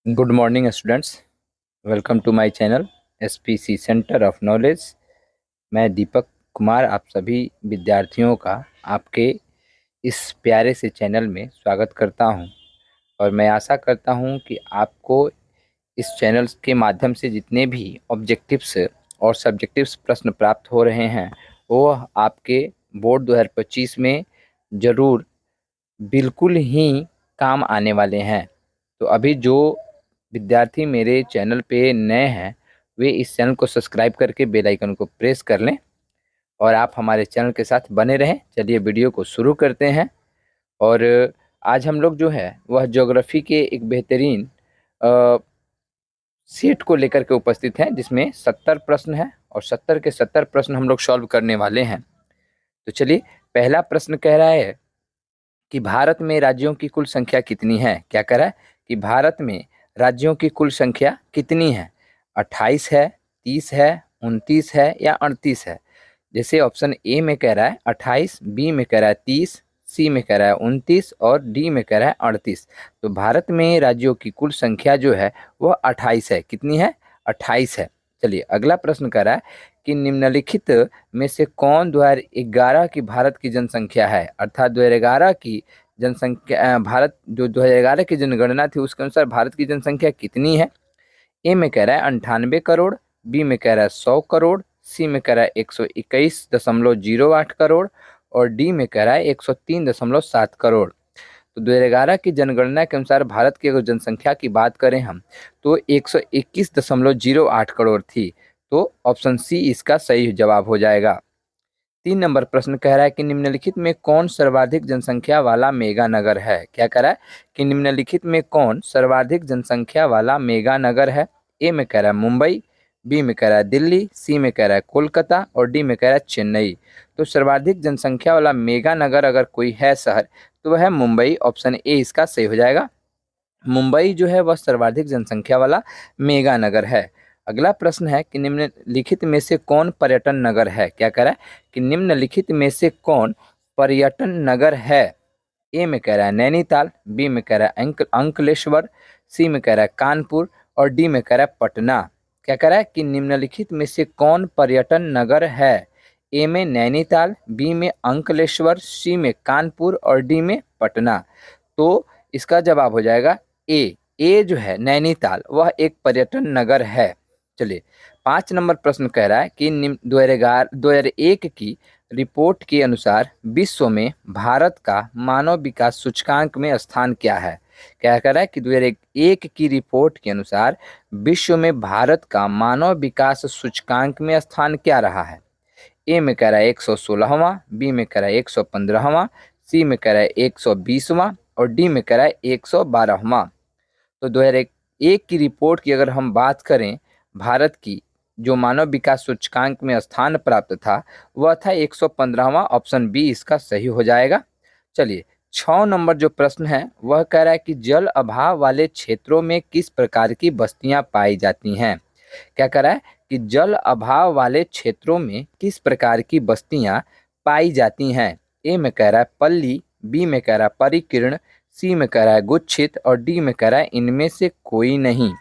Good morning students. Welcome to my channel SPC centre of knowledge. मैं दीपक कुमार आप सभी विद्यार्थियों का आपके इस प्यारे से चैनल में स्वागत करता हूं और मैं आशा करता हूं कि आपको इस चैनल के माध्यम से जितने भी ऑब्जेक्टिव्स और सब्जेक्टिव्स प्रश्न प्राप्त हो रहे हैं वो आपके बोर्ड 2025 में ज़रूर बिल्कुल ही काम आने वाले हैं। तो अभी जो विद्यार्थी मेरे चैनल पे नए हैं वे इस चैनल को सब्सक्राइब करके बेल आइकन को प्रेस कर लें और आप हमारे चैनल के साथ बने रहें। चलिए वीडियो को शुरू करते हैं। और आज हम लोग जो है वह ज्योग्राफी के एक बेहतरीन सेट को लेकर के उपस्थित हैं जिसमें 70 प्रश्न हैं और 70 के 70 प्रश्न हम लोग सॉल्व करने वाले हैं। तो चलिए, पहला प्रश्न कह रहा है कि भारत में राज्यों की कुल संख्या कितनी है। क्या कह रहा है कि भारत में राज्यों की कुल संख्या कितनी है। 28 है, 30 है, 29 है या 38 है। जैसे ऑप्शन ए में कह रहा है 28, बी में कह रहा है 30, सी में कह रहा है 29 और डी में कह रहा है 38। तो भारत में राज्यों की कुल संख्या जो है वह 28 है। कितनी है? 28 है। चलिए, अगला प्रश्न कह रहा है कि निम्नलिखित में से कौन 2011 की भारत की जनसंख्या है। अर्थात 2011 की जनसंख्या, भारत जो 2011 की जनगणना थी उसके अनुसार भारत की जनसंख्या कितनी है। ए में कह रहा है 98 करोड़, बी में कह रहा है 100 करोड़, सी में कह रहा है 121.08 करोड़ और डी में कह रहा है 103.7 करोड़। तो 2011 की जनगणना के अनुसार भारत की अगर जनसंख्या की बात करें हम तो 121.08 करोड़ थी। तो ऑप्शन सी इसका सही जवाब हो जाएगा। 3 नंबर प्रश्न कह रहा है कि निम्नलिखित में कौन सर्वाधिक जनसंख्या वाला मेगा नगर है। क्या कह रहा है कि निम्नलिखित में कौन सर्वाधिक जनसंख्या वाला मेगा नगर है। ए में कह रहा है मुंबई, बी में कह रहा है दिल्ली, सी में कह रहा है कोलकाता और डी में कह रहा है चेन्नई। तो सर्वाधिक जनसंख्या वाला मेगा नगर अगर कोई है शहर तो वह है मुंबई। ऑप्शन ए इसका सही हो जाएगा। मुंबई जो है वह सर्वाधिक जनसंख्या वाला मेगा नगर है। अगला प्रश्न है कि निम्नलिखित में से कौन पर्यटन नगर है। क्या कह रहा है कि निम्नलिखित में से कौन पर्यटन नगर है। ए में कह रहा है नैनीताल, बी में कह रहा है अंकलेश्वर, सी में कह रहा है कानपुर और डी में कह रहा है पटना। क्या कह रहा है कि निम्नलिखित में से कौन पर्यटन नगर है। ए में नैनीताल, बी में अंकलेश्वर, सी में कानपुर और डी में पटना। तो इसका जवाब हो जाएगा ए। ए जो है नैनीताल वह एक पर्यटन नगर है। चलिए, 5 नंबर प्रश्न कह रहा है कि 2001 की रिपोर्ट के अनुसार विश्व में भारत का मानव विकास सूचकांक में स्थान क्या है। क्या कह रहा है कि 2001 की रिपोर्ट के अनुसार विश्व में भारत का मानव विकास सूचकांक में स्थान क्या रहा है। ए में कह रहा है 116वां, बी में कह रहा है 115वां, सी में कह रहा है 120वां और डी में कह रहा है 112वां। तो 2001 की रिपोर्ट की अगर हम बात करें, भारत की जो मानव विकास सूचकांक में स्थान प्राप्त था वह था 115वां। ऑप्शन बी इसका सही हो जाएगा। चलिए, 6 नंबर जो प्रश्न है वह कह रहा है कि जल अभाव वाले क्षेत्रों में किस प्रकार की बस्तियां पाई जाती हैं। क्या कह रहा है कि जल अभाव वाले क्षेत्रों में किस प्रकार की बस्तियां पाई जाती हैं। ए में कह रहा है पल्ली, बी में कह रहा है परिकीर्ण, सी में कह रहा है गुच्छित और डी में कह रहा है इनमें से कोई नहीं।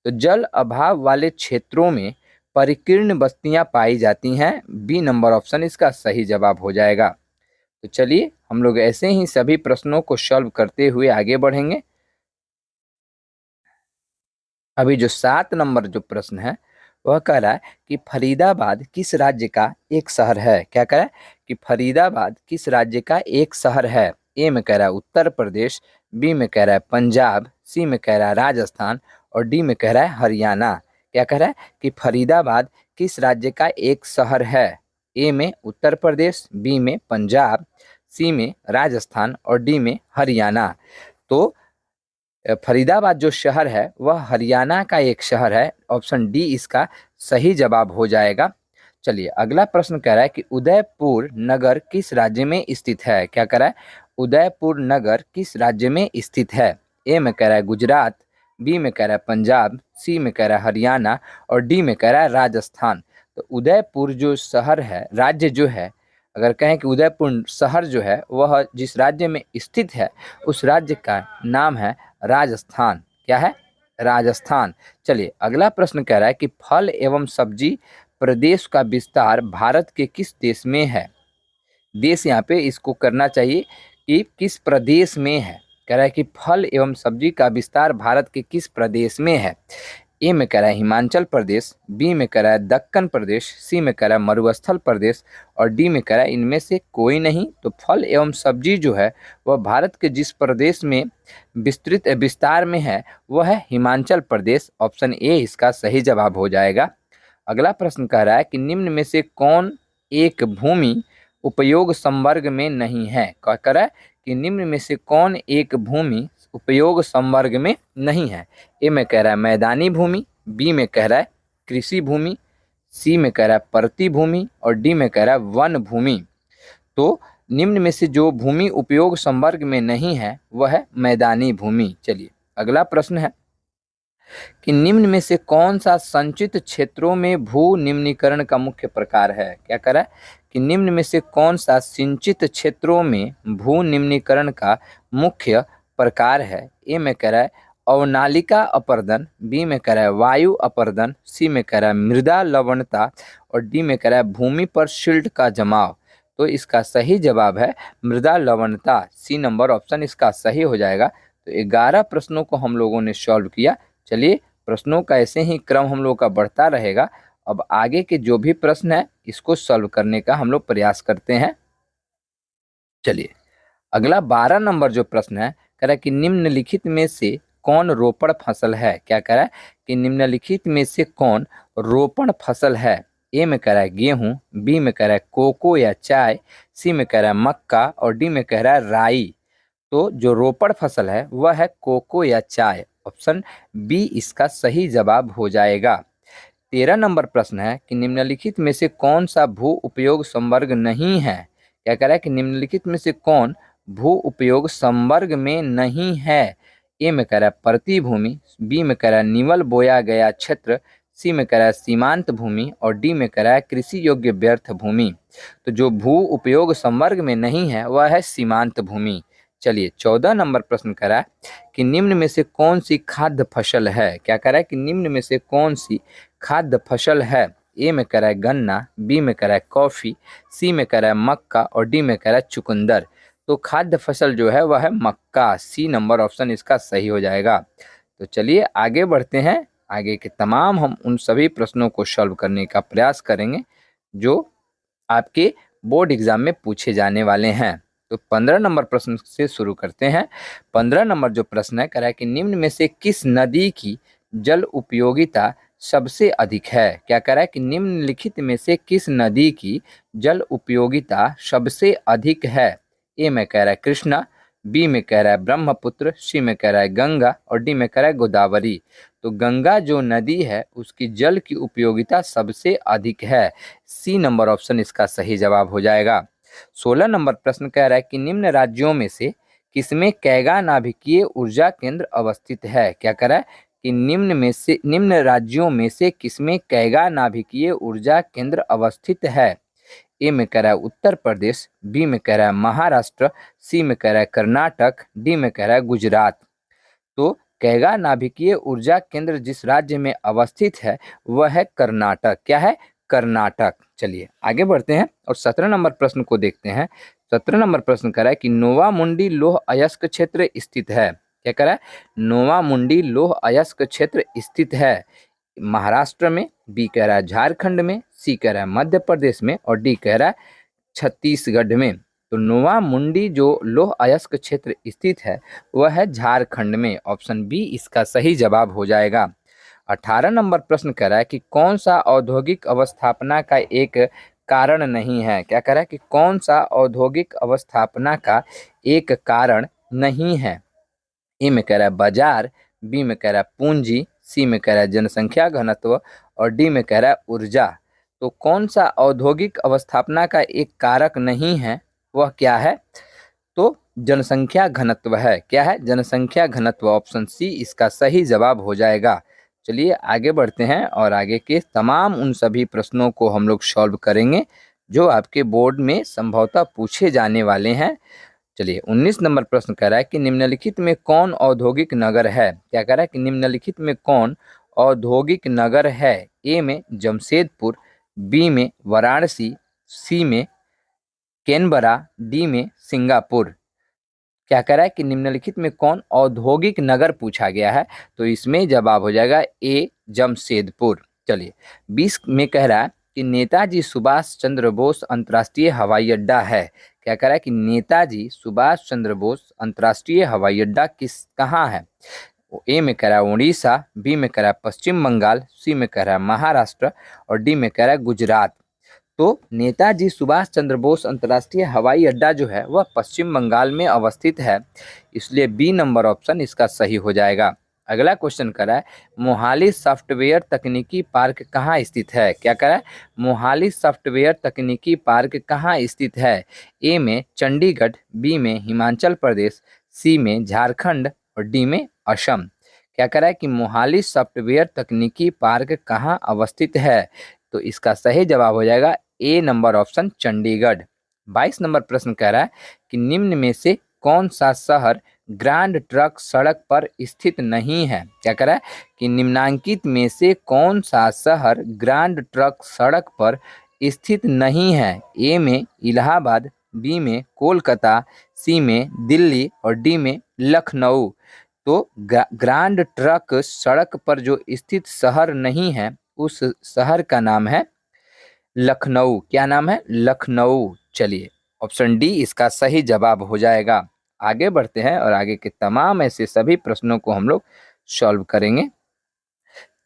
तो जल अभाव वाले क्षेत्रों में परिकीर्ण बस्तियां पाई जाती हैं। बी नंबर ऑप्शन इसका सही जवाब हो जाएगा। तो चलिए, हम लोग ऐसे ही सभी प्रश्नों को सॉल्व करते हुए आगे बढ़ेंगे। अभी जो 7 नंबर जो प्रश्न है वह कह रहा है कि फरीदाबाद किस राज्य का एक शहर है। क्या कह रहा है कि फरीदाबाद किस राज्य का एक शहर है। ए में कह रहा है उत्तर प्रदेश, बी में कह रहा है पंजाब, सी में कह रहा है राजस्थान और डी में कह रहा है हरियाणा। क्या कह रहा है कि फरीदाबाद किस राज्य का एक शहर है। ए में उत्तर प्रदेश, बी में पंजाब, सी में राजस्थान और डी में हरियाणा। तो फरीदाबाद जो शहर है वह हरियाणा का एक शहर है। ऑप्शन डी इसका सही जवाब हो जाएगा। चलिए, अगला प्रश्न कह रहा है कि उदयपुर नगर किस राज्य में स्थित है। क्या कह रहा है उदयपुर नगर किस राज्य में स्थित है। ए में कह रहा है गुजरात, बी में कह रहा है पंजाब, सी में कह रहा है हरियाणा और डी में कह रहा है राजस्थान। तो उदयपुर जो शहर है, राज्य जो है, अगर कहें कि उदयपुर शहर जो है वह जिस राज्य में स्थित है उस राज्य का नाम है राजस्थान। क्या है? राजस्थान। चलिए अगला प्रश्न कह रहा है कि फल एवं सब्जी प्रदेश का विस्तार भारत के किस देश में है। देश यहाँ पे इसको करना चाहिए कि किस प्रदेश में है। कह रहा है कि फल एवं सब्जी का विस्तार भारत के किस प्रदेश में है। ए में कह रहा है हिमाचल प्रदेश, बी में कह रहा है दक्कन प्रदेश, सी में कह रहा है मरुस्थल प्रदेश और डी में कह रहा है इनमें से कोई नहीं। तो फल एवं सब्जी जो है वह भारत के जिस प्रदेश में विस्तार में है वह है हिमाचल प्रदेश। ऑप्शन ए इसका सही जवाब हो जाएगा। अगला प्रश्न कह रहा है कि निम्न में से कौन एक भूमि उपयोग संवर्ग में नहीं है। क्या कह रहा है कि निम्न में से कौन एक भूमि उपयोग संवर्ग में नहीं है। ए में कह रहा है मैदानी भूमि, बी में कह रहा है कृषि भूमि, सी में कह रहा है पर्वतीय भूमि और डी में कह रहा है वन भूमि। तो निम्न में से जो भूमि उपयोग संवर्ग में नहीं है वह है मैदानी भूमि। चलिए अगला प्रश्न है कि निम्न में से कौन सा संचित क्षेत्रों में भू निम्नीकरण का मुख्य प्रकार है। क्या कह रहा है कि निम्न में से कौन सा सिंचित क्षेत्रों में भू निम्नीकरण का मुख्य प्रकार है। ए में कह रहा है अवनालिका अपर्दन, बी में कह रहा है वायु अपर्दन, सी में कह रहा है मृदा लवणता और डी में कह रहा है भूमि पर सिल्ट का जमाव। तो इसका सही जवाब है मृदा लवणता। सी नंबर ऑप्शन इसका सही हो जाएगा। तो 11 प्रश्नों को हम लोगों ने सॉल्व किया। चलिए प्रश्नों का ऐसे ही क्रम हम लोग का बढ़ता रहेगा। अब आगे के जो भी प्रश्न है इसको सॉल्व करने का हम लोग प्रयास करते हैं। चलिए अगला 12 नंबर जो प्रश्न है कह रहा है कि निम्नलिखित में से कौन रोपण फसल है। क्या कह रहा है कि निम्नलिखित में से कौन रोपण फसल है। ए में कह रहा है गेहूं, बी में कह रहा है कोको या चाय, सी में कह रहा है मक्का और डी में कह रहा है राई। तो जो रोपण फसल है वह है कोको या चाय। ऑप्शन बी इसका सही जवाब हो जाएगा। 13 नंबर प्रश्न है कि निम्नलिखित में से कौन सा भू उपयोग संवर्ग नहीं है। क्या कह रहा है कि निम्नलिखित में से कौन भू उपयोग संवर्ग में नहीं है। ए में कह रहा है पर्वतीय भूमि, बी में कह रहा है निवल बोया गया क्षेत्र, सी में कह रहा है सीमांत भूमि और डी में कह रहा है कृषि योग्य व्यर्थ भूमि। तो जो भू उपयोग संवर्ग में नहीं है वह है सीमांत भूमि। चलिए 14 नंबर प्रश्न कह रहा है कि निम्न में से कौन सी खाद्य फसल है। क्या कह रहा है कि निम्न में से कौन सी खाद्य फसल है। ए में कह रहा है गन्ना, बी में कह रहा है कॉफी, सी में कह रहा है मक्का और डी में कह रहा है चुकंदर। तो खाद्य फसल जो है वह है मक्का। सी नंबर ऑप्शन इसका सही हो जाएगा। तो चलिए आगे बढ़ते हैं। आगे के तमाम हम उन सभी प्रश्नों को सॉल्व करने का प्रयास करेंगे जो आपके बोर्ड एग्जाम में पूछे जाने वाले हैं। तो 15 नंबर प्रश्न से शुरू करते हैं। 15 नंबर जो प्रश्न है कह रहा है कि निम्न में से किस नदी की जल उपयोगिता सबसे अधिक है। क्या कह रहा है कि निम्नलिखित में से किस नदी की जल उपयोगिता सबसे अधिक है। ए में कह रहा है कृष्णा, बी में कह रहा है ब्रह्मपुत्र, सी में कह रहा है गंगा और डी में कह रहा है गोदावरी। तो गंगा जो नदी है उसकी जल की उपयोगिता सबसे अधिक है। सी नंबर ऑप्शन इसका सही जवाब हो जाएगा। 16 नंबर प्रश्न कह रहा है कि निम्न राज्यों में से किसमें कैगा नाभिकीय ऊर्जा केंद्र अवस्थित है। क्या कह रहा है कि निम्न राज्यों में से किसमें कैगा नाभिकीय ऊर्जा केंद्र अवस्थित है। ए में कह रहा है उत्तर प्रदेश, बी में कह रहा है महाराष्ट्र, सी में कह रहा है कर्नाटक, डी में कह रहा है गुजरात। तो कैगा नाभिकीय ऊर्जा केंद्र जिस राज्य में अवस्थित है वह है कर्नाटक। क्या है कर्नाटक। चलिए आगे बढ़ते हैं और 17 नंबर प्रश्न को देखते हैं। 17 नंबर प्रश्न कह रहा है कि नोवा मुंडी लौह अयस्क क्षेत्र स्थित है। क्या कह रहा है नोवा मुंडी लौह अयस्क क्षेत्र स्थित है महाराष्ट्र में, बी कह रहा है झारखंड में, सी कह रहा है मध्य प्रदेश में और डी कह रहा है छत्तीसगढ़ में। तो नोवा मुंडी जो लौह अयस्क क्षेत्र स्थित है वह है झारखंड में। ऑप्शन बी इसका सही जवाब हो जाएगा। 18 नंबर प्रश्न कह रहा है कि कौन सा औद्योगिक अवस्थापना का एक कारण नहीं है। क्या कह रहा है कि कौन सा औद्योगिक अवस्थापना का एक कारण नहीं है। ए में कह रहा है बाजार, बी में कह रहा है पूंजी, सी में कह रहा है जनसंख्या घनत्व और डी में कह रहा है ऊर्जा। तो कौन सा औद्योगिक अवस्थापना का एक कारक नहीं है वह क्या है। तो जनसंख्या घनत्व है। क्या है जनसंख्या घनत्व। ऑप्शन सी इसका सही जवाब हो जाएगा। चलिए आगे बढ़ते हैं और आगे के तमाम उन सभी प्रश्नों को हम लोग सॉल्व करेंगे जो आपके बोर्ड में संभवतः पूछे जाने वाले हैं। चलिए 19 नंबर प्रश्न कह रहा है कि निम्नलिखित में कौन औद्योगिक नगर है। क्या कह रहा है कि निम्नलिखित में कौन औद्योगिक नगर है। ए में जमशेदपुर, बी में वाराणसी, सी में कैनबरा, डी में सिंगापुर। क्या कह रहा है कि निम्नलिखित में कौन औद्योगिक नगर पूछा गया है, तो इसमें जवाब हो जाएगा ए जमशेदपुर। चलिए 20 में कह रहा है कि नेताजी सुभाष चंद्र बोस अंतर्राष्ट्रीय हवाई अड्डा है। क्या कह रहा है कि नेताजी सुभाष चंद्र बोस अंतर्राष्ट्रीय हवाई अड्डा कहाँ है। ए में कह रहा है उड़ीसा, बी में कह रहा है पश्चिम बंगाल, सी में कह रहा है महाराष्ट्र और डी में कह रहा है गुजरात। तो नेताजी सुभाष चंद्र बोस अंतर्राष्ट्रीय हवाई अड्डा जो है वह पश्चिम बंगाल में अवस्थित है, इसलिए बी नंबर ऑप्शन इसका सही हो जाएगा। अगला क्वेश्चन कर रहा है मोहाली सॉफ्टवेयर तकनीकी पार्क कहाँ स्थित है। क्या कर रहा है मोहाली सॉफ्टवेयर तकनीकी पार्क कहाँ स्थित है। ए में चंडीगढ़, बी में हिमाचल प्रदेश, सी में झारखंड और डी में असम। क्या कर रहा है कि मोहाली सॉफ्टवेयर तकनीकी पार्क कहाँ अवस्थित है, तो इसका सही जवाब हो जाएगा ए नंबर ऑप्शन चंडीगढ़। 22 नंबर प्रश्न कह रहा है कि निम्न में से कौन सा शहर ग्रैंड ट्रक सड़क पर स्थित नहीं है। क्या कह रहा है कि निम्नांकित में से कौन सा शहर ग्रैंड ट्रक सड़क पर स्थित नहीं है। ए में इलाहाबाद, बी में कोलकाता, सी में दिल्ली और डी में लखनऊ। तो ग्रैंड ट्रक सड़क पर जो स्थित शहर नहीं है उस शहर का नाम है लखनऊ। क्या नाम है लखनऊ। चलिए ऑप्शन डी इसका सही जवाब हो जाएगा। आगे बढ़ते हैं और आगे के तमाम ऐसे सभी प्रश्नों को हम लोग सॉल्व करेंगे।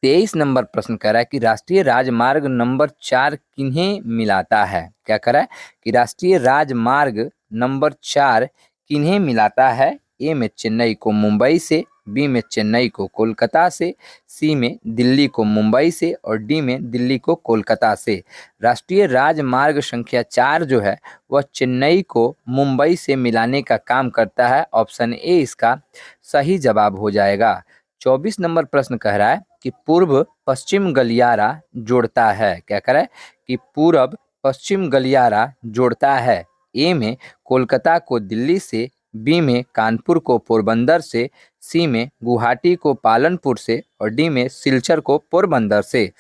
23 नंबर प्रश्न कह रहा है कि राष्ट्रीय राजमार्ग नंबर 4 किन्हें मिलाता है। क्या कह रहा है कि राष्ट्रीय राजमार्ग नंबर 4 किन्हें मिलाता है। ए में चेन्नई को मुंबई से, बी में चेन्नई को कोलकाता से, सी में दिल्ली को मुंबई से और डी में दिल्ली को कोलकाता से। राष्ट्रीय राजमार्ग संख्या 4 जो है वह चेन्नई को मुंबई से मिलाने का काम करता है। ऑप्शन ए इसका सही जवाब हो जाएगा। 24 नंबर प्रश्न कह रहा है कि पूर्व पश्चिम गलियारा जोड़ता है। क्या कह रहा है कि पूर्व पश्चिम गलियारा जोड़ता है। ए में कोलकाता को दिल्ली से, बी में कानपुर को पोरबंदर से, सी में गुवाहाटी को पालनपुर से और डी में सिलचर को पोरबंदर से।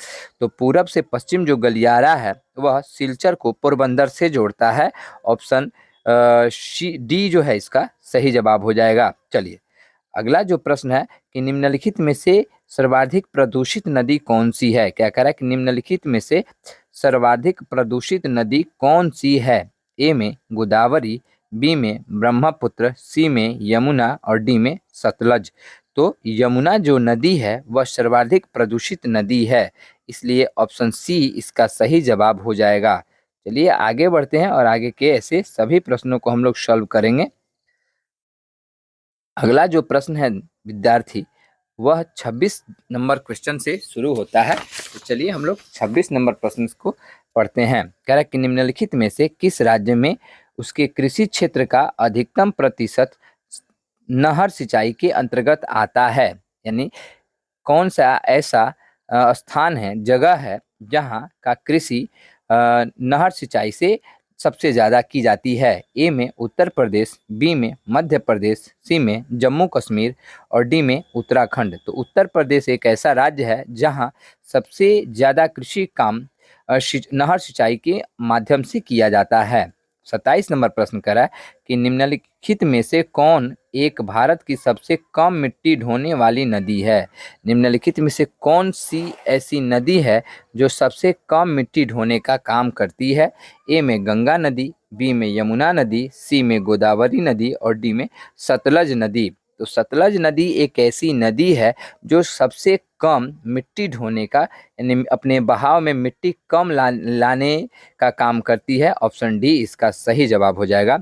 तो पूरब से पश्चिम जो गलियारा है वह सिलचर को पोरबंदर से जोड़ता है। ऑप्शन डी जो है इसका सही जवाब हो जाएगा। चलिए अगला जो प्रश्न है कि निम्नलिखित में से सर्वाधिक प्रदूषित नदी कौन सी है। क्या कह रहा है कि निम्नलिखित में से सर्वाधिक प्रदूषित नदी कौन सी है। ए में गोदावरी, बी में ब्रह्मपुत्र, सी में यमुना और डी में सतलज। तो यमुना जो नदी है वह सर्वाधिक प्रदूषित नदी है, इसलिए ऑप्शन सी इसका सही जवाब हो जाएगा। चलिए आगे बढ़ते हैं और आगे के ऐसे सभी प्रश्नों को हम लोग सॉल्व करेंगे। अगला जो प्रश्न है विद्यार्थी वह 26 नंबर क्वेश्चन से शुरू होता है। तो चलिए हम लोग 26 नंबर प्रश्न को पढ़ते हैं। कह रहा है कि निम्नलिखित में से किस राज्य में उसके कृषि क्षेत्र का अधिकतम प्रतिशत नहर सिंचाई के अंतर्गत आता है। यानी कौन सा ऐसा स्थान है, जगह है जहाँ का कृषि नहर सिंचाई से सबसे ज़्यादा की जाती है। ए में उत्तर प्रदेश, बी में मध्य प्रदेश, सी में जम्मू कश्मीर और डी में उत्तराखंड। तो उत्तर प्रदेश एक ऐसा राज्य है जहां सबसे ज़्यादा कृषि काम नहर सिंचाई के माध्यम से किया जाता है। 27 नंबर प्रश्न कर रहा है कि निम्नलिखित में से कौन एक भारत की सबसे कम मिट्टी ढोने वाली नदी है। निम्नलिखित में से कौन सी ऐसी नदी है जो सबसे कम मिट्टी ढोने का काम करती है। ए में गंगा नदी, बी में यमुना नदी, सी में गोदावरी नदी और डी में सतलज नदी। तो सतलज नदी एक ऐसी नदी है जो सबसे कम मिट्टी ढोने का यानी अपने बहाव में मिट्टी कम लाने का काम करती है। ऑप्शन डी इसका सही जवाब हो जाएगा।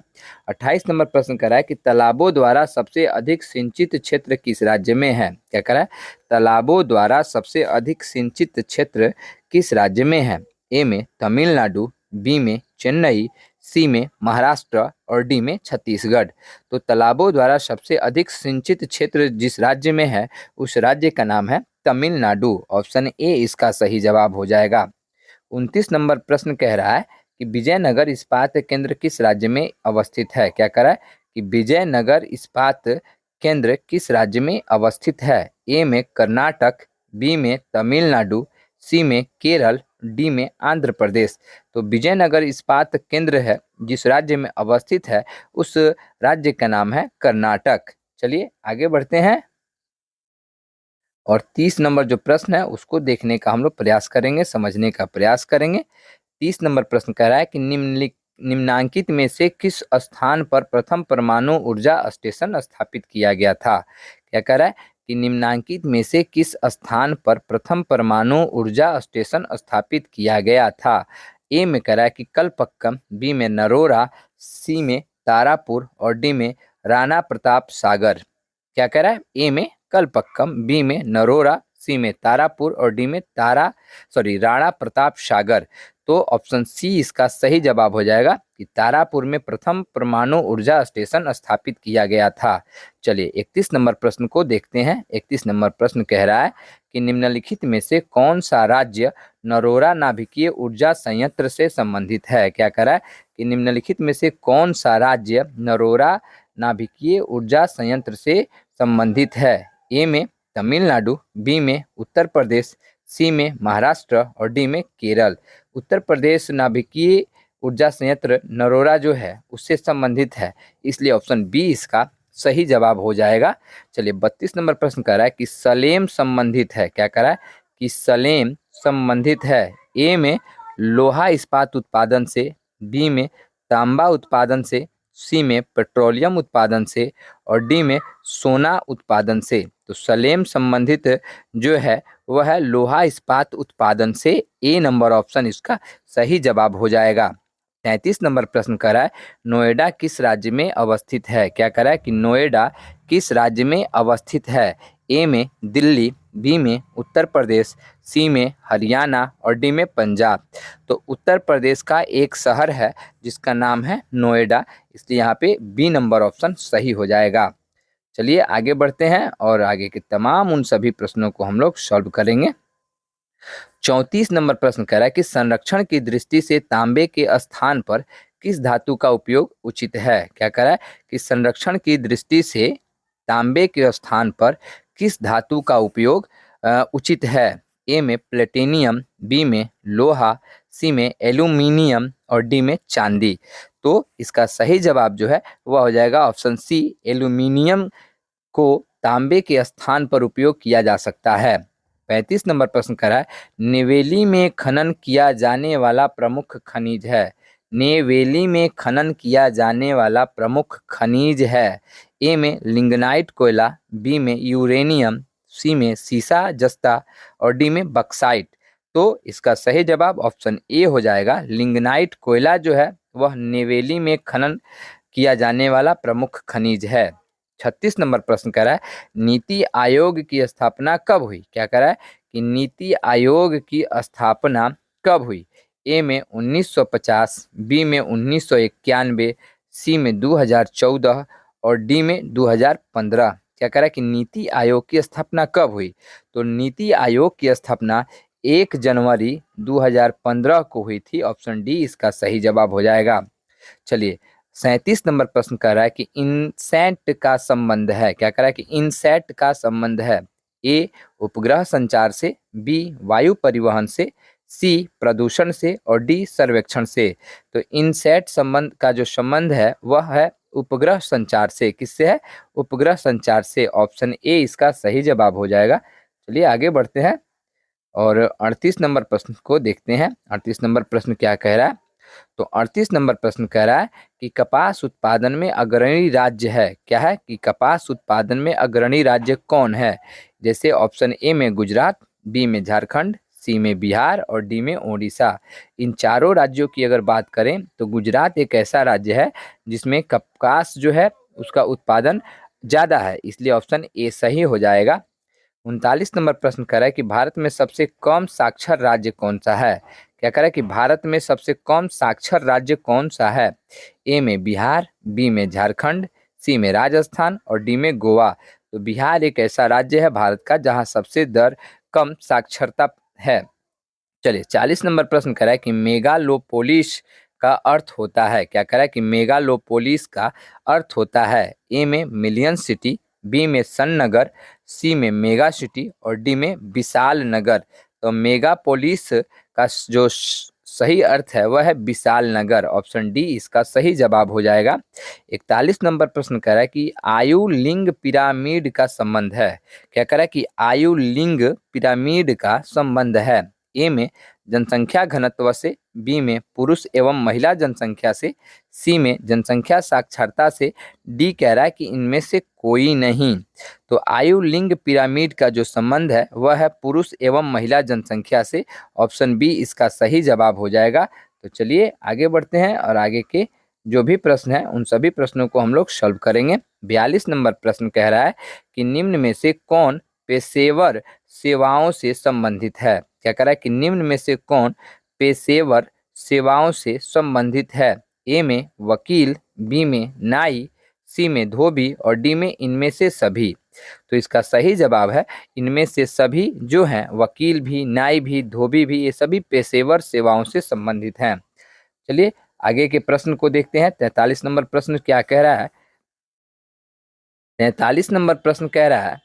28 नंबर प्रश्न कर रहा है कि तालाबों द्वारा सबसे अधिक सिंचित क्षेत्र किस राज्य में है। क्या कर रहा है तालाबों द्वारा सबसे अधिक सिंचित क्षेत्र किस राज्य में है। ए में तमिलनाडु, बी में चेन्नई, सी में महाराष्ट्र और डी में छत्तीसगढ़। तो तालाबों द्वारा सबसे अधिक सिंचित क्षेत्र जिस राज्य में है उस राज्य का नाम है तमिलनाडु। ऑप्शन ए इसका सही जवाब हो जाएगा। 29 नंबर प्रश्न कह रहा है कि विजयनगर इस्पात केंद्र किस राज्य में अवस्थित है। क्या कह रहा है कि विजयनगर इस्पात केंद्र किस राज्य में अवस्थित है? ए में कर्नाटक, बी में तमिलनाडु, सी में केरल, डी में आंध्र प्रदेश। तो विजयनगर इस्पात केंद्र है जिस राज्य में अवस्थित है उस राज्य का नाम है कर्नाटक। चलिए आगे बढ़ते हैं और 30 नंबर जो प्रश्न है उसको देखने का हम लोग प्रयास करेंगे, समझने का प्रयास करेंगे। 30 नंबर प्रश्न कह रहा है कि निम्नांकित में से किस स्थान पर प्रथम परमाणु ऊर्जा स्टेशन स्थापित किया गया था? क्या कह रहा है कि निम्नांकित में से किस स्थान पर प्रथम परमाणु ऊर्जा स्टेशन स्थापित किया गया था? ए में कह रहा है कि कलपक्कम, बी में नरोरा, सी में तारापुर और डी में राणा प्रताप सागर। क्या कह रहा है? ए में कलपक्कम, बी में नरोरा, सी में तारापुर और डी में राणा प्रताप सागर। तो ऑप्शन सी इसका सही जवाब हो जाएगा कि तारापुर में प्रथम परमाणु ऊर्जा स्टेशन स्थापित किया गया था। चलिए 31 नंबर प्रश्न को देखते हैं। 31 नंबर प्रश्न कह रहा है कि निम्नलिखित में से कौन सा राज्य नरोरा नाभिकीय ऊर्जा संयंत्र से संबंधित है? क्या कह रहा है कि निम्नलिखित में से कौन सा राज्य नरोरा नाभिकीय ऊर्जा संयंत्र से संबंधित है? ए में तमिलनाडु, बी में उत्तर प्रदेश, सी में महाराष्ट्र और डी में केरल। उत्तर प्रदेश नाभिकीय ऊर्जा संयंत्र नरोरा जो है उससे संबंधित है, इसलिए ऑप्शन बी इसका सही जवाब हो जाएगा। चलिए 32 नंबर प्रश्न कह रहा है कि सलेम संबंधित है। क्या कह रहा है कि सलेम संबंधित है? ए में लोहा इस्पात उत्पादन से, बी में तांबा उत्पादन से, सी में पेट्रोलियम उत्पादन से और डी में सोना उत्पादन से। तो सलेम संबंधित जो है वह है लोहा इस्पात उत्पादन से। ए नंबर ऑप्शन इसका सही जवाब हो जाएगा। 33 नंबर प्रश्न कर रहा है नोएडा किस राज्य में अवस्थित है? क्या कर रहा है कि नोएडा किस राज्य में अवस्थित है? ए में दिल्ली, बी में उत्तर प्रदेश, सी में हरियाणा और डी में पंजाब। तो उत्तर प्रदेश का एक शहर है जिसका नाम है नोएडा, इसलिए यहाँ पे बी नंबर ऑप्शन सही हो जाएगा। चलिए आगे बढ़ते हैं और आगे के तमाम उन सभी प्रश्नों को हम लोग सॉल्व करेंगे। 34 नंबर प्रश्न कह रहा है कि संरक्षण की दृष्टि से तांबे के स्थान पर किस धातु का उपयोग उचित है? क्या कह रहा है कि संरक्षण की दृष्टि से तांबे के स्थान पर किस धातु का उपयोग उचित है? ए में प्लेटिनियम, बी में लोहा, सी में एल्यूमिनियम और डी में चांदी। तो इसका सही जवाब जो है वह हो जाएगा ऑप्शन सी, एल्यूमिनियम को तांबे के स्थान पर उपयोग किया जा सकता है। 35 नंबर प्रश्न कह रहा है नेवेली में खनन किया जाने वाला प्रमुख खनिज है। नेवेली में खनन किया जाने वाला प्रमुख खनिज है। ए में लिंगनाइट कोयला, बी में यूरेनियम, सी में सीसा जस्ता और डी में बक्साइट। तो इसका सही जवाब ऑप्शन ए हो जाएगा। लिंगनाइट कोयला जो है वह नेवेली में खनन किया जाने वाला प्रमुख खनिज है। 36 नंबर प्रश्न कह रहा है नीति आयोग की स्थापना कब हुई? क्या कह रहा है कि नीति आयोग की स्थापना कब हुई? ए में 1950, बी में 1991, सी में 2014 और डी में 2015। क्या कह रहा है कि नीति आयोग की स्थापना कब हुई? तो नीति आयोग की स्थापना 1 जनवरी 2015 को हुई थी। ऑप्शन डी इसका सही जवाब हो जाएगा। चलिए 37 नंबर प्रश्न कह रहा है कि इनसैट का संबंध है। क्या कह रहा है कि इनसैट का संबंध है? ए उपग्रह संचार से, बी वायु परिवहन से, सी प्रदूषण से और डी सर्वेक्षण से। तो इनसैट संबंध का जो संबंध है वह है उपग्रह संचार से। किससे है? उपग्रह संचार से। ऑप्शन ए इसका सही जवाब हो जाएगा। चलिए आगे बढ़ते हैं और 38 नंबर प्रश्न को देखते हैं। 38 नंबर प्रश्न क्या कह रहा है? तो 38 नंबर प्रश्न कह रहा है कि कपास उत्पादन में अग्रणी राज्य है। क्या है कि कपास उत्पादन में अग्रणी राज्य कौन है? जैसे ऑप्शन ए में गुजरात, बी में झारखंड, सी में बिहार और डी में ओडिशा। इन चारों राज्यों की अगर बात करें तो गुजरात एक ऐसा राज्य है जिसमें कपास जो है उसका उत्पादन ज़्यादा है, इसलिए ऑप्शन ए सही हो जाएगा। 39 नंबर प्रश्न कर रहा है कि भारत में सबसे कम साक्षर राज्य कौन सा है? क्या कह रहा है कि भारत में सबसे कम साक्षर राज्य कौन सा है? ए में बिहार, बी में झारखंड, सी में राजस्थान और डी में गोवा। तो बिहार एक ऐसा राज्य है भारत का जहां सबसे दर कम साक्षरता है। चलिए 40 नंबर प्रश्न कर रहा है कि मेगालोपोलिस का अर्थ होता है? क्या कह रहा है कि मेगालोपोलिस का अर्थ होता है ए में मिलियन सिटी, बी में सन नगर, सी में मेगा सिटी और डी में विशाल नगर। तो मेगापोलिस का जो सही अर्थ है वह है विशाल नगर। ऑप्शन डी इसका सही जवाब हो जाएगा। 41 नंबर प्रश्न कह रहा है कि आयु लिंग पिरामिड का संबंध है। क्या कह रहा है कि आयु लिंग पिरामिड का संबंध है? ए में जनसंख्या घनत्व से, बी में पुरुष एवं महिला जनसंख्या से, सी में जनसंख्या साक्षरता से, डी कह रहा है कि इनमें से कोई नहीं। तो आयु लिंग पिरामिड का जो संबंध है वह है पुरुष एवं महिला जनसंख्या से। ऑप्शन बी इसका सही जवाब हो जाएगा। तो चलिए आगे बढ़ते हैं और आगे के जो भी प्रश्न है उन सभी प्रश्नों को हम लोग सॉल्व करेंगे। 42 नंबर प्रश्न कह रहा है कि निम्न में से कौन पेशेवर सेवाओं से संबंधित है? क्या कह रहा है कि निम्न में से कौन पेशेवर सेवाओं से संबंधित है? ए में वकील, बी में नाई, सी में धोबी और डी में इनमें से सभी। तो इसका सही जवाब है इनमें से सभी जो हैं, वकील भी, नाई भी, धोबी भी, ये सभी पेशेवर सेवाओं से संबंधित हैं। चलिए आगे के प्रश्न को देखते हैं। 43 नंबर प्रश्न क्या कह रहा है? 43 नंबर प्रश्न कह रहा है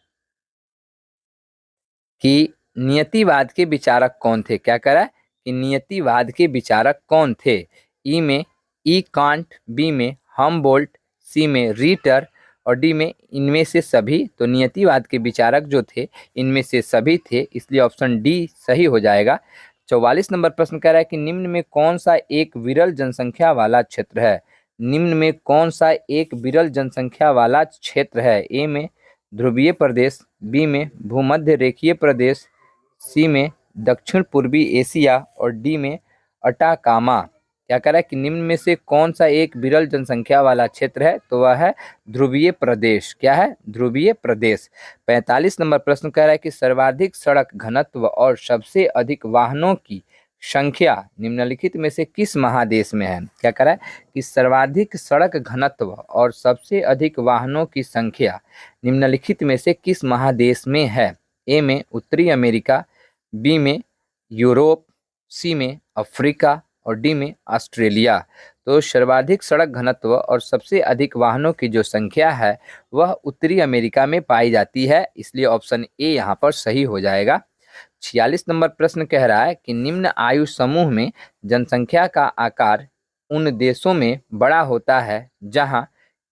कि नियतिवाद के विचारक कौन थे? क्या कह रहा है कि नियतिवाद के विचारक कौन थे? ई में ई कांट, बी में हमबोल्ट, सी में रीटर और डी में इनमें से सभी। तो नियतिवाद के विचारक जो थे इनमें से सभी थे, इसलिए ऑप्शन डी सही हो जाएगा। 44 नंबर प्रश्न कह रहा है कि निम्न में कौन सा एक विरल जनसंख्या वाला क्षेत्र है? निम्न में कौन सा एक विरल जनसंख्या वाला क्षेत्र है? ए में ध्रुवीय प्रदेश, बी में भूमध्य रेखीय प्रदेश, सी में दक्षिण पूर्वी एशिया और डी में अटाकामा। क्या कह रहा है कि निम्न में से कौन सा एक विरल जनसंख्या वाला क्षेत्र है? तो वह है ध्रुवीय प्रदेश। क्या है? ध्रुवीय प्रदेश। 45 नंबर प्रश्न कह रहा है कि सर्वाधिक सड़क घनत्व और सबसे अधिक वाहनों की संख्या निम्नलिखित में से किस महादेश में है? क्या कह रहा है कि सर्वाधिक सड़क घनत्व और सबसे अधिक वाहनों की संख्या निम्नलिखित में से किस महादेश में है? ए में उत्तरी अमेरिका, बी में यूरोप, सी में अफ्रीका और डी में ऑस्ट्रेलिया। तो सर्वाधिक सड़क घनत्व और सबसे अधिक वाहनों की जो संख्या है वह उत्तरी अमेरिका में पाई जाती है, इसलिए ऑप्शन ए यहाँ पर सही हो जाएगा। 46 नंबर प्रश्न कह रहा है कि निम्न आयु समूह में जनसंख्या का आकार उन देशों में बड़ा होता है जहां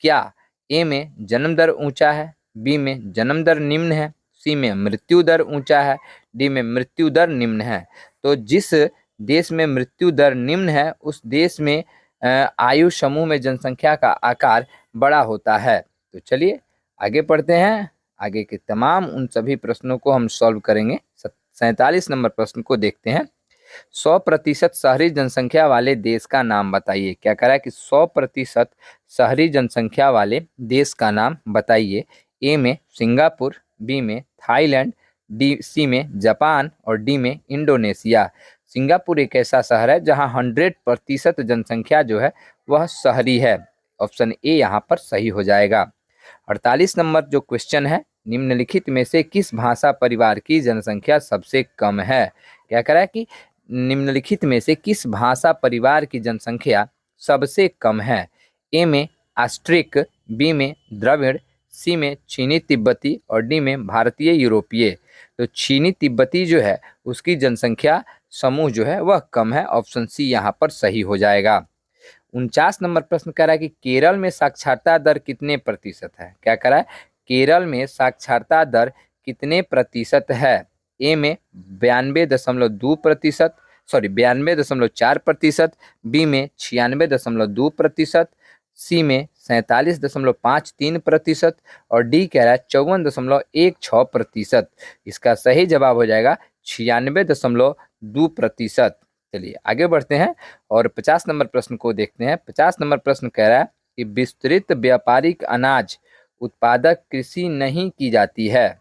क्या ए में जन्म दर ऊंचा है, बी में जन्म दर निम्न है, सी में मृत्यु दर ऊंचा है, डी में मृत्यु दर निम्न है। तो जिस देश में मृत्यु दर निम्न है उस देश में आयु समूह में जनसंख्या का आकार बड़ा होता है। तो चलिए आगे पढ़ते हैं। आगे के तमाम उन सभी प्रश्नों को हम सॉल्व करेंगे। 47 नंबर प्रश्न को देखते हैं। 100% शहरी जनसंख्या वाले देश का नाम बताइए। क्या कह रहा है कि 100% शहरी जनसंख्या वाले देश का नाम बताइए। ए में सिंगापुर, बी में थाईलैंड, सी में जापान और डी में इंडोनेशिया। सिंगापुर एक ऐसा शहर है जहां 100% जनसंख्या जो है वह शहरी है। ऑप्शन ए यहाँ पर सही हो जाएगा। 48 नंबर जो क्वेश्चन है, निम्नलिखित में से किस भाषा परिवार की जनसंख्या सबसे कम है? क्या कह रहा है कि निम्नलिखित में से किस भाषा परिवार की जनसंख्या सबसे कम है? ए में ऑस्ट्रिक, बी में द्रविड़, सी में चीनी तिब्बती और डी में भारतीय यूरोपीय। तो चीनी तिब्बती जो है उसकी जनसंख्या समूह जो है वह कम है। ऑप्शन सी यहाँ पर सही हो जाएगा। 49 नंबर प्रश्न कह रहा है कि केरल में साक्षरता दर कितने प्रतिशत है? क्या कह रहा है? केरल में साक्षरता दर कितने प्रतिशत है? ए में 92.2%, 92.4%, बी में 96.2%, सी में 47.53% और डी कह रहा है 54.16%। इसका सही जवाब हो जाएगा 96.2%। चलिए आगे बढ़ते हैं और 50 नंबर प्रश्न को देखते हैं। 50 नंबर प्रश्न कह रहा है कि विस्तृत व्यापारिक अनाज उत्पादक कृषि नहीं की जाती है।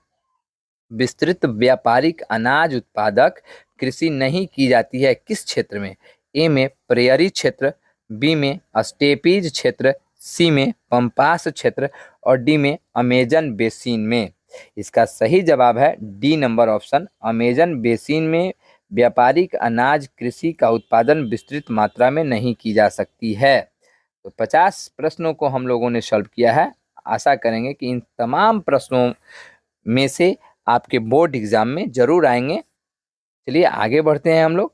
विस्तृत व्यापारिक अनाज उत्पादक कृषि नहीं की जाती है किस क्षेत्र में? ए में प्रेयरी क्षेत्र, बी में स्टेपीज क्षेत्र, सी में पंपास क्षेत्र और डी में अमेजन बेसिन में। इसका सही जवाब है D number option, Amazon basin में व्यापारिक अनाज कृषि का उत्पादन विस्तृत मात्रा में नहीं की जा सकती है। तो 50 प्रश्नों को हम लोगों ने सॉल्व किया है। आशा करेंगे कि इन तमाम प्रश्नों में से आपके बोर्ड एग्जाम में जरूर आएंगे। चलिए आगे बढ़ते हैं हम लोग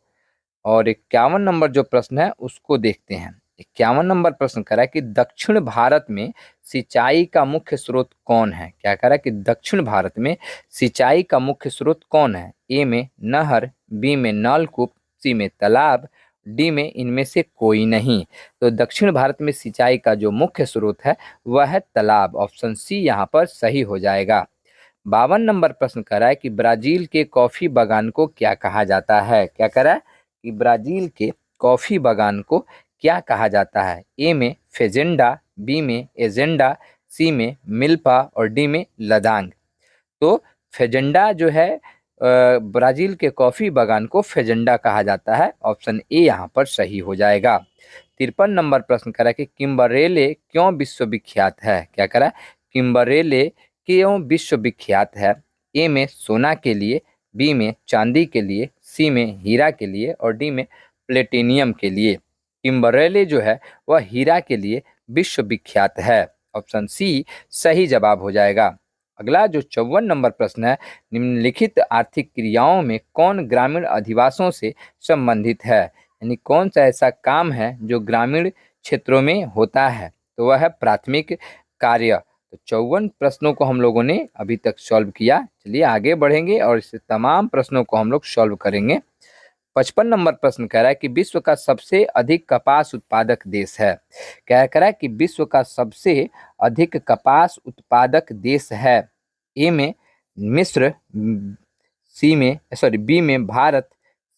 और 51 नंबर जो प्रश्न है उसको देखते हैं। 51 नंबर प्रश्न करा कि दक्षिण भारत में सिंचाई का मुख्य स्रोत कौन है। क्या करा कि दक्षिण भारत में सिंचाई का मुख्य स्रोत कौन है। ए में नहर, बी में नलकूप, सी में तालाब, डी में इनमें से कोई नहीं। तो दक्षिण भारत में सिंचाई का जो मुख्य स्रोत है वह है तालाब। ऑप्शन सी यहाँ पर सही हो जाएगा। 52 नंबर प्रश्न करा है कि ब्राजील के कॉफी बागान को क्या कहा जाता है। क्या करा कि ब्राजील के कॉफी बागान को क्या कहा जाता है। ए में फेजेंडा, बी में एजेंडा, सी में मिल्पा और डी में लदांग। तो फेजेंडा जो है ब्राजील के कॉफी बागान को फेजेंडा कहा जाता है। ऑप्शन ए यहाँ पर सही हो जाएगा। 53 नंबर प्रश्न करा कि किम्बरेले क्यों विश्वविख्यात है। क्या करा किम्बरेले क्यों विश्वविख्यात है। ए में सोना के लिए, बी में चांदी के लिए, सी में हीरा के लिए और डी में प्लेटिनियम के लिए। किम्बरेले जो है वह हीरा के लिए विश्वविख्यात है। ऑप्शन सी सही जवाब हो जाएगा। अगला जो 54 नंबर प्रश्न है, निम्नलिखित आर्थिक क्रियाओं में कौन ग्रामीण अधिवासों से संबंधित है। यानी कौन सा ऐसा काम है जो ग्रामीण क्षेत्रों में होता है। तो वह है प्राथमिक कार्य। तो 54 प्रश्नों को हम लोगों ने अभी तक सॉल्व किया। चलिए आगे बढ़ेंगे और इस तमाम प्रश्नों को हम लोग सॉल्व करेंगे। 55 नंबर प्रश्न कह रहा है कि विश्व का सबसे अधिक कपास उत्पादक देश है। कह रहा है कि विश्व का सबसे अधिक कपास उत्पादक देश है। ए में मिस्र, बी में भारत,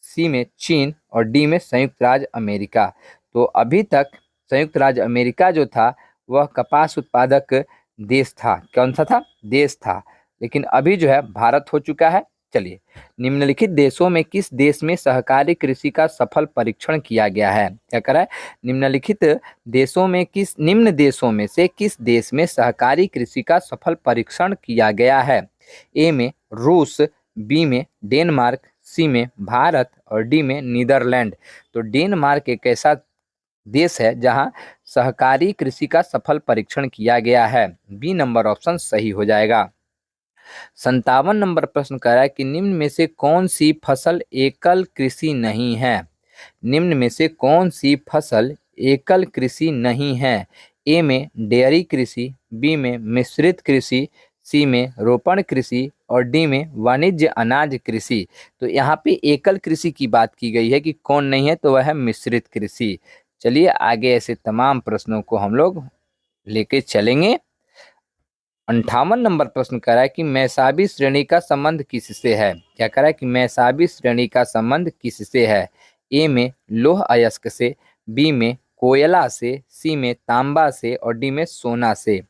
सी में चीन और डी में संयुक्त राज्य अमेरिका। तो अभी तक संयुक्त राज्य अमेरिका जो था वह कपास उत्पादक देश था। कौन सा था देश था, लेकिन अभी जो है भारत हो चुका है। चलिए निम्नलिखित देशों में किस देश में सहकारी कृषि का सफल परीक्षण किया गया है। क्या करा है निम्नलिखित देशों में निम्न देशों में से किस देश में सहकारी कृषि का सफल परीक्षण किया गया है। ए में रूस, बी में डेनमार्क, सी में भारत और डी में नीदरलैंड। तो डेनमार्क एक ऐसा देश है जहां सहकारी कृषि का सफल परीक्षण किया गया है। बी नंबर ऑप्शन सही हो जाएगा। 57 नंबर प्रश्न कह रहा है कि निम्न में से कौन सी फसल एकल कृषि नहीं है। निम्न में से कौन सी फसल एकल कृषि नहीं है। ए में डेयरी कृषि, बी में मिश्रित कृषि, सी में रोपण कृषि और डी में वाणिज्य अनाज कृषि। तो यहाँ पे एकल कृषि की बात की गई है कि कौन नहीं है, तो वह है मिश्रित कृषि। चलिए आगे ऐसे तमाम प्रश्नों को हम लोग लेके चलेंगे। 58 नंबर प्रश्न कह रहा है कि मैसाबी श्रेणी का संबंध किससे है। क्या कह रहा है कि मैसाबी श्रेणी का संबंध किससे है। ए में लौह अयस्क से, बी में कोयला से, सी में तांबा से और डी में सोना से।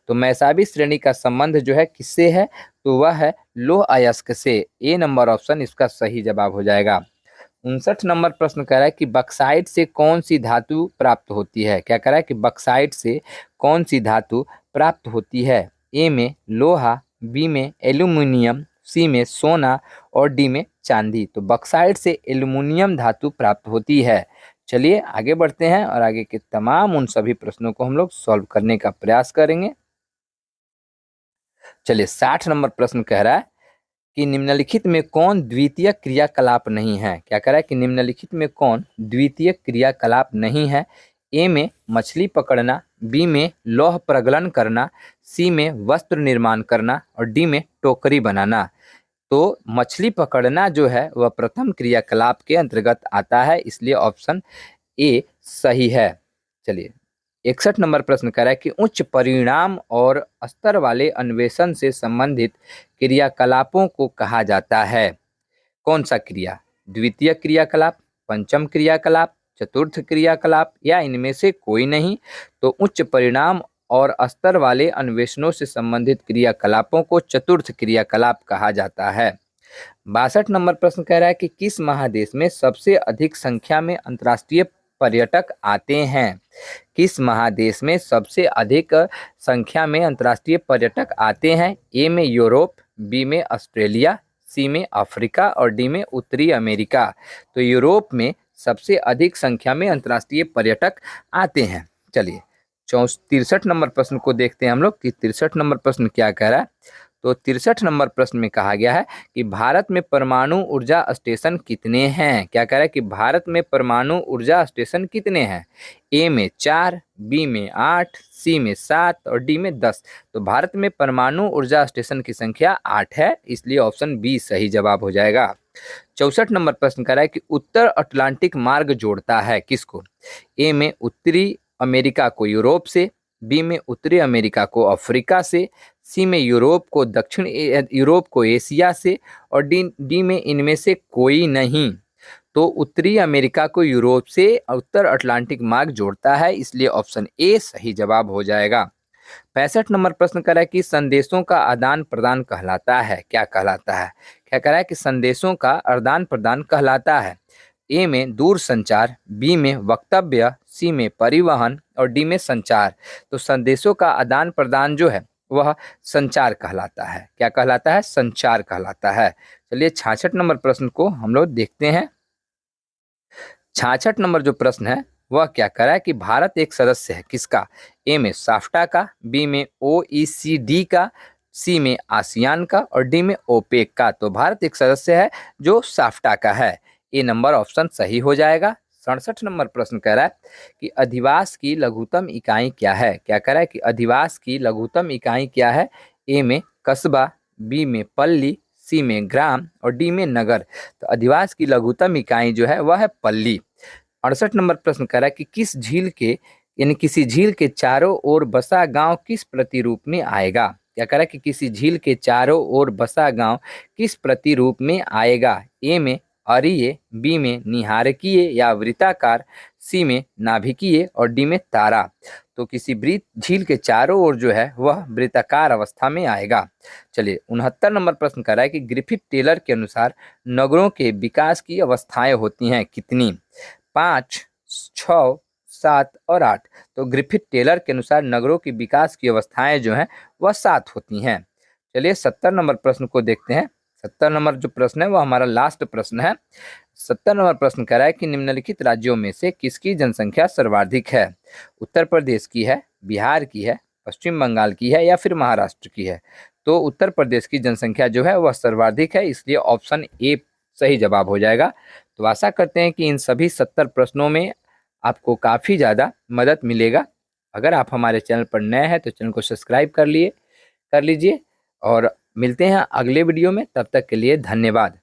तो मैसाबी श्रेणी का संबंध जो है किससे है, तो वह है लौह अयस्क से। ए नंबर ऑप्शन इसका सही जवाब हो जाएगा। 59 नंबर प्रश्न कह रहा है कि बक्साइट से कौन सी धातु प्राप्त होती है। क्या कह रहा है कि बक्साइट से कौन सी धातु प्राप्त होती है। ए में लोहा, बी में एल्यूमिनियम, सी में सोना और डी में चांदी। तो बक्साइट से एल्यूमिनियम धातु प्राप्त होती है। चलिए आगे बढ़ते हैं और आगे के तमाम उन सभी प्रश्नों को हम लोग सॉल्व करने का प्रयास करेंगे। चलिए 60 नंबर प्रश्न कह रहा है कि निम्नलिखित में कौन द्वितीय क्रियाकलाप नहीं है। क्या कह रहा है कि निम्नलिखित में कौन द्वितीय क्रियाकलाप नहीं है। ए में मछली पकड़ना, बी में लौह प्रगलन करना, सी में वस्त्र निर्माण करना और डी में टोकरी बनाना। तो मछली पकड़ना जो है वह प्रथम क्रियाकलाप के अंतर्गत आता है, इसलिए ऑप्शन ए सही है। चलिए 61 नंबर प्रश्न कह रहा है कि उच्च परिणाम और स्तर वाले अन्वेषण से संबंधित क्रियाकलापों को कहा जाता है। कौन सा क्रिया, द्वितीय क्रियाकलाप, पंचम क्रियाकलाप, चतुर्थ क्रियाकलाप या इनमें से कोई नहीं। तो उच्च परिणाम और स्तर वाले अन्वेषणों से संबंधित क्रियाकलापों को चतुर्थ क्रियाकलाप कहा जाता है। 62 नंबर प्रश्न कह रहा है कि किस महादेश में सबसे अधिक संख्या में अंतर्राष्ट्रीय पर्यटक आते हैं। किस महादेश में सबसे अधिक संख्या में अंतर्राष्ट्रीय पर्यटक आते हैं। ए में यूरोप, बी में ऑस्ट्रेलिया, सी में अफ्रीका और डी में उत्तरी अमेरिका। तो यूरोप में सबसे अधिक संख्या में अंतर्राष्ट्रीय पर्यटक आते हैं। चलिए 63 नंबर प्रश्न को देखते हैं हम लोग कि 63 नंबर प्रश्न क्या कह रहा है। तो 63 नंबर प्रश्न में कहा गया है कि भारत में परमाणु ऊर्जा स्टेशन कितने हैं। क्या कह रहा है कि भारत में परमाणु ऊर्जा स्टेशन कितने हैं। ए में 4, बी में 8, सी में 7 और डी में 10। तो भारत में परमाणु ऊर्जा स्टेशन की संख्या 8 है, इसलिए ऑप्शन बी सही जवाब हो जाएगा। 64 नंबर प्रश्न कह रहा है कि उत्तर अटलांटिक मार्ग जोड़ता है किसको। ए में उत्तरी अमेरिका को यूरोप से, बी में उत्तरी अमेरिका को अफ्रीका से, सी में यूरोप को एशिया से और डी में इनमें से कोई नहीं। तो उत्तरी अमेरिका को यूरोप से उत्तर अटलांटिक मार्ग जोड़ता है, इसलिए ऑप्शन ए सही जवाब हो जाएगा। 65 नंबर प्रश्न कर रहा है कि संदेशों का आदान प्रदान कहलाता है। क्या कहलाता है। क्या कह रहा है कि संदेशों का आदान प्रदान कहलाता है। ए में दूर संचार, बी में वक्तव्य, सी में परिवहन और डी में संचार। तो संदेशों का आदान प्रदान जो है वह संचार कहलाता है। क्या कहलाता है। संचार कहलाता है। चलिए 66 नंबर प्रश्न को हम लोग देखते हैं। 66 नंबर जो प्रश्न है वह क्या कह रहा है कि भारत एक सदस्य है किसका। ए में साफ्टा का, बी में OECD का, सी में आसियान का और डी में ओपेक का। तो भारत एक सदस्य है जो साफ्टा का है। ए नंबर ऑप्शन सही हो जाएगा। 67 नंबर प्रश्न कह रहा है कि अधिवास की लघुत्तम इकाई क्या है। क्या कह रहा है कि अधिवास की लघुत्तम इकाई क्या है। ए में कस्बा, बी में पल्ली, सी में ग्राम और डी में नगर। तो अधिवास की लघुत्तम इकाई जो है वह है पल्ली। 68 नंबर प्रश्न कह रहा है कि किस झील के यानी किसी झील के चारों ओर बसा गांव किस प्रतिरूप में आएगा। क्या कह रहा है कि किसी झील के चारों ओर बसा गांव किस प्रतिरूप में आएगा। ए में अरीय, बी में निहारकीय या वृत्ताकार, सी में नाभिकीय और डी में तारा। तो किसी झील के चारों ओर जो है वह वृत्ताकार अवस्था में आएगा। चलिए 69 नंबर प्रश्न कर रहा है कि ग्रिफिथ टेलर के अनुसार नगरों के विकास की अवस्थाएं होती हैं कितनी। 5, 6, 7 और 8। तो ग्रिफिथ टेलर के अनुसार नगरों की विकास की अवस्थाएं जो हैं वह 7 होती हैं। चलिए 70 नंबर प्रश्न को देखते हैं। 70 नंबर जो प्रश्न है वो हमारा लास्ट प्रश्न है। 70 नंबर प्रश्न कह रहा है कि निम्नलिखित राज्यों में से किसकी जनसंख्या सर्वाधिक है। उत्तर प्रदेश की है, बिहार की है, पश्चिम बंगाल की है या फिर महाराष्ट्र की है। तो उत्तर प्रदेश की जनसंख्या जो है वह सर्वाधिक है, इसलिए ऑप्शन ए सही जवाब हो जाएगा। तो आशा करते हैं कि इन सभी 70 प्रश्नों में आपको काफ़ी ज़्यादा मदद मिलेगा। अगर आप हमारे चैनल पर नए हैं तो चैनल को सब्सक्राइब कर लीजिए और मिलते हैं अगले वीडियो में। तब तक के लिए धन्यवाद।